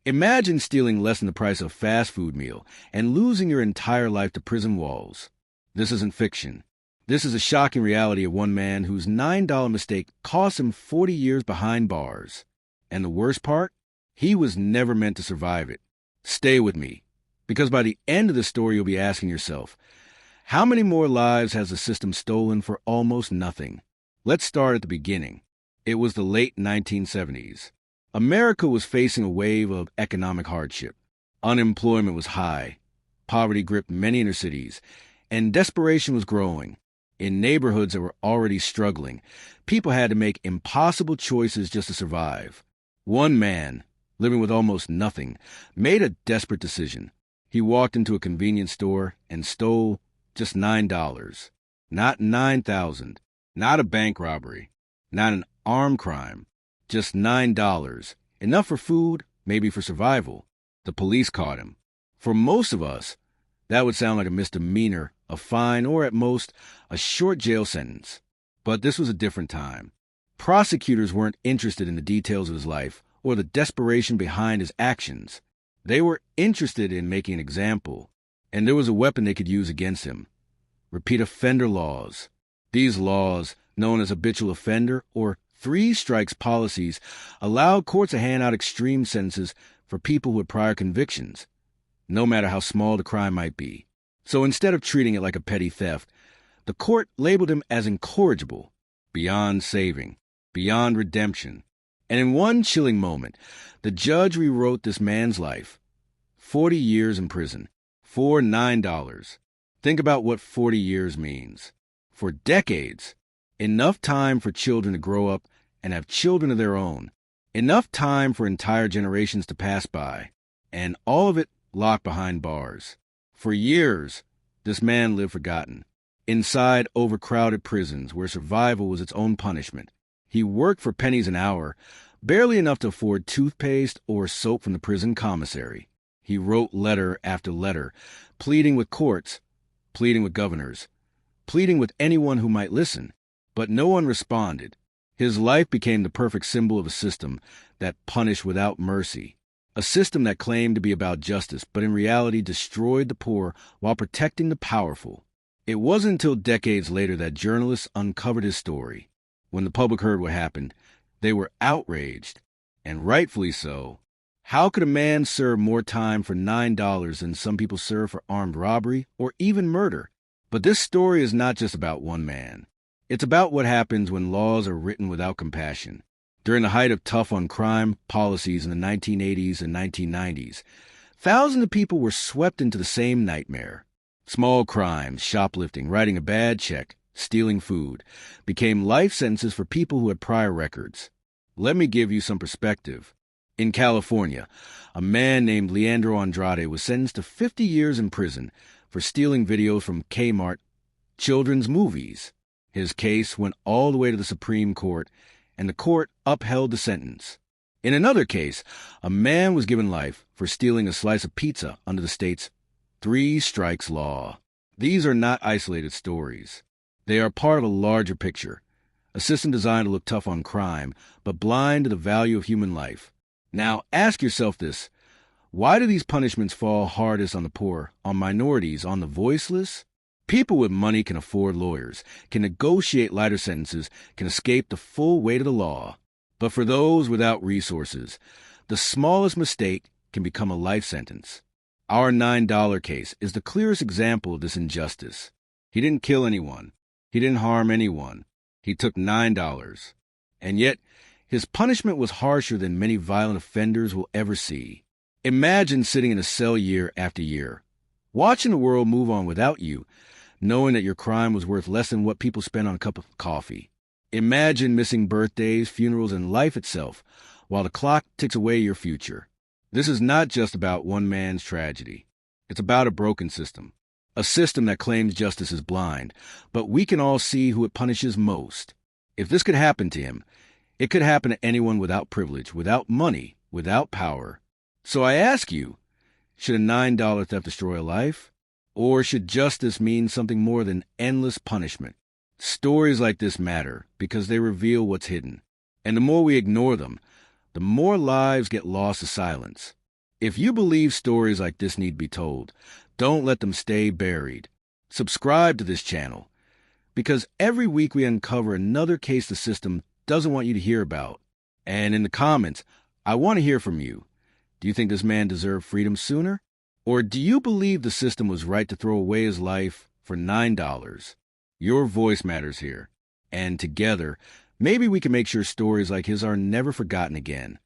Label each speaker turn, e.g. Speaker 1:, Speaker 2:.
Speaker 1: Imagine stealing less than the price of a fast food meal and losing your entire life to prison walls. This isn't fiction. This is a shocking reality of one man whose $9 mistake cost him 40 years behind bars. And the worst part? He was never meant to survive it. Stay with me, because by the end of the story you'll be asking yourself, how many more lives has the system stolen for almost nothing? Let's start at the beginning. It was the late 1970s. America was facing a wave of economic hardship. Unemployment was high. Poverty gripped many inner cities, and desperation was growing. In neighborhoods that were already struggling, people had to make impossible choices just to survive. One man, living with almost nothing, made a desperate decision. He walked into a convenience store and stole just $9. Not 9,000. Not a bank robbery. Not an armed crime. Just $9. Enough for food, maybe for survival. The police caught him. For most of us, that would sound like a misdemeanor, a fine, or at most, a short jail sentence. But this was a different time. Prosecutors weren't interested in the details of his life or the desperation behind his actions. They were interested in making an example, and there was a weapon they could use against him. Repeat offender laws. These laws, known as habitual offender or three strikes policies, allowed courts to hand out extreme sentences for people with prior convictions, no matter how small the crime might be. So instead of treating it like a petty theft, the court labeled him as incorrigible, beyond saving, beyond redemption. And in one chilling moment, the judge rewrote this man's life. 40 years in prison for $9. Think about what 40 years means. For decades, enough time for children to grow up and have children of their own. Enough time for entire generations to pass by. And all of it locked behind bars. For years, this man lived forgotten. Inside overcrowded prisons where survival was its own punishment. He worked for pennies an hour, barely enough to afford toothpaste or soap from the prison commissary. He wrote letter after letter, pleading with courts, pleading with governors, pleading with anyone who might listen. But no one responded. His life became the perfect symbol of a system that punished without mercy. A system that claimed to be about justice, but in reality destroyed the poor while protecting the powerful. It wasn't until decades later that journalists uncovered his story. When the public heard what happened, they were outraged, and rightfully so. How could a man serve more time for $9 than some people serve for armed robbery or even murder? But this story is not just about one man. It's about what happens when laws are written without compassion. During the height of tough-on-crime policies in the 1980s and 1990s, thousands of people were swept into the same nightmare. Small crimes, shoplifting, writing a bad check, stealing food, became life sentences for people who had prior records. Let me give you some perspective. In California, a man named Leandro Andrade was sentenced to 50 years in prison for stealing videos from Kmart children's movies. His case went all the way to the Supreme Court, and the court upheld the sentence. In another case, a man was given life for stealing a slice of pizza under the state's three strikes law. These are not isolated stories. They are part of a larger picture, a system designed to look tough on crime, but blind to the value of human life. Now, ask yourself this. Why do these punishments fall hardest on the poor, on minorities, on the voiceless? People with money can afford lawyers, can negotiate lighter sentences, can escape the full weight of the law. But for those without resources, the smallest mistake can become a life sentence. Our $9 case is the clearest example of this injustice. He didn't kill anyone. He didn't harm anyone. He took $9. And yet, his punishment was harsher than many violent offenders will ever see. Imagine sitting in a cell year after year, watching the world move on without you, knowing that your crime was worth less than what people spend on a cup of coffee. Imagine missing birthdays, funerals, and life itself, while the clock ticks away your future. This is not just about one man's tragedy. It's about a broken system. A system that claims justice is blind, but we can all see who it punishes most. If this could happen to him, it could happen to anyone without privilege, without money, without power. So I ask you, should a $9 theft destroy a life? Or should justice mean something more than endless punishment? Stories like this matter because they reveal what's hidden. And the more we ignore them, the more lives get lost to silence. If you believe stories like this need to be told, don't let them stay buried. Subscribe to this channel, because every week we uncover another case the system doesn't want you to hear about. And in the comments, I want to hear from you. Do you think this man deserved freedom sooner? Or do you believe the system was right to throw away his life for $9? Your voice matters here. And together, maybe we can make sure stories like his are never forgotten again.